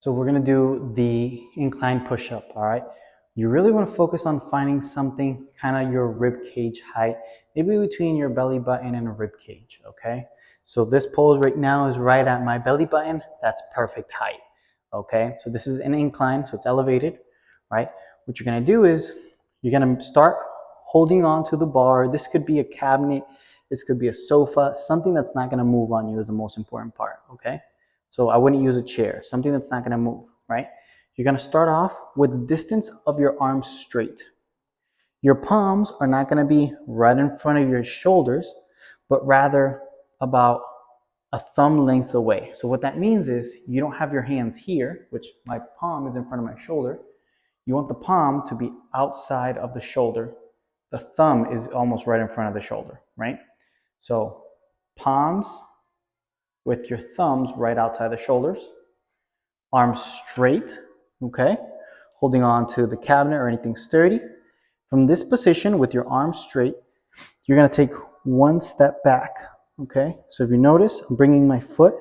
So we're gonna do the incline push-up, all right? You really wanna focus on finding something kind of your rib cage height, maybe between your belly button and a rib cage, okay? So this pose right now is right at my belly button. That's perfect height, okay? So this is an incline, so it's elevated, right? What you're gonna do is you're gonna start holding on to the bar. This could be a cabinet, this could be a sofa, something that's not gonna move on you is the most important part, okay? So I wouldn't use a chair, something that's not gonna move, right? You're gonna start off with the distance of your arms straight. Your palms are not gonna be right in front of your shoulders, but rather about a thumb length away. So what that means is you don't have your hands here, which my palm is in front of my shoulder. You want the palm to be outside of the shoulder. The thumb is almost right in front of the shoulder, right? So palms with your thumbs right outside the shoulders, arms straight, okay? Holding on to the cabinet or anything sturdy. From this position with your arms straight, you're gonna take one step back, okay? So if you notice, I'm bringing my foot,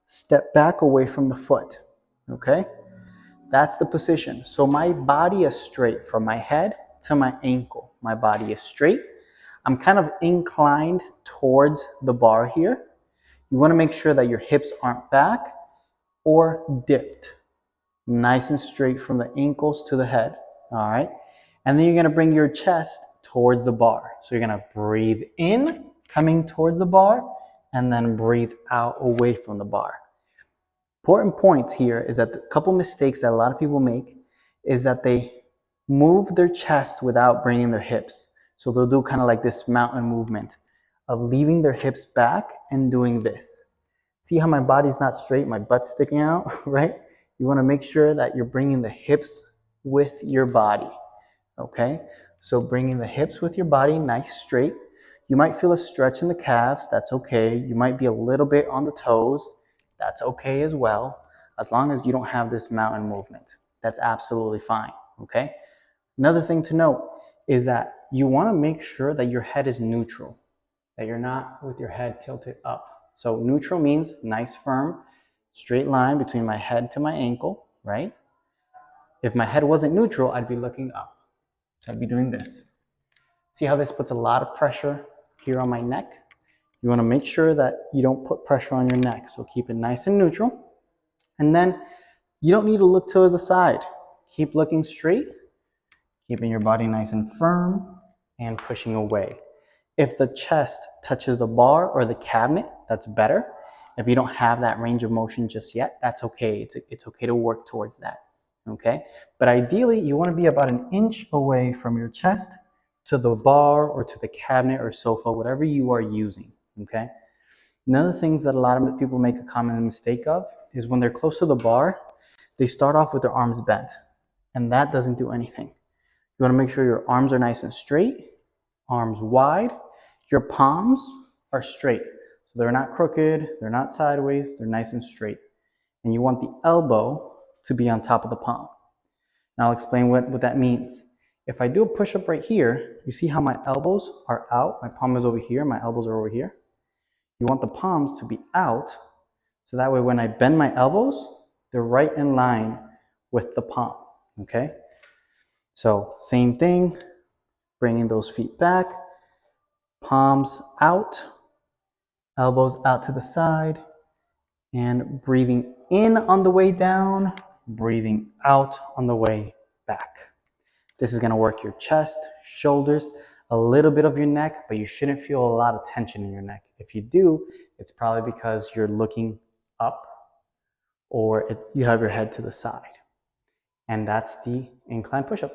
step back away from the foot, okay? That's the position. So my body is straight from my head to my ankle. My body is straight. I'm kind of inclined towards the bar here. You want to make sure that your hips aren't back or dipped. Nice and straight from the ankles to the head. All right. And then you're going to bring your chest towards the bar. So you're going to breathe in, coming towards the bar, and then breathe out away from the bar. Important points here is that a couple mistakes that a lot of people make is that they move their chest without bringing their hips. So they'll do kind of like this mountain movement of leaving their hips back and doing this. See how my body's not straight, my butt's sticking out, right? You want to make sure that you're bringing the hips with your body, okay? So bringing the hips with your body, nice straight. You might feel a stretch in the calves, that's okay. You might be a little bit on the toes, that's okay as well, as long as you don't have this mountain movement. That's absolutely fine, okay? Another thing to note is that you want to make sure that your head is neutral, that you're not with your head tilted up. So neutral means nice, firm, straight line between my head to my ankle, right? If my head wasn't neutral, I'd be looking up. So I'd be doing this. See how this puts a lot of pressure here on my neck? You want to make sure that you don't put pressure on your neck. So keep it nice and neutral. And then you don't need to look to the side. Keep looking straight, keeping your body nice and firm and pushing away. If the chest touches the bar or the cabinet, that's better. If you don't have that range of motion just yet, that's okay. It's okay to work towards that, okay? But ideally, you want to be about an inch away from your chest to the bar or to the cabinet or sofa, whatever you are using, okay? Another things that a lot of people make a common mistake of is when they're close to the bar, they start off with their arms bent, and that doesn't do anything. You want to make sure your arms are nice and straight, arms wide, your palms are straight. So they're not crooked, they're not sideways, they're nice and straight. And you want the elbow to be on top of the palm. Now I'll explain what that means. If I do a push-up right here, you see how my elbows are out, my palm is over here, my elbows are over here. You want the palms to be out, so that way when I bend my elbows, they're right in line with the palm, okay? So same thing, bringing those feet back, palms out, elbows out to the side, and breathing in on the way down, breathing out on the way back. This is gonna work your chest, shoulders, a little bit of your neck, but you shouldn't feel a lot of tension in your neck. If you do, it's probably because you're looking up or you have your head to the side. And that's the incline push-up.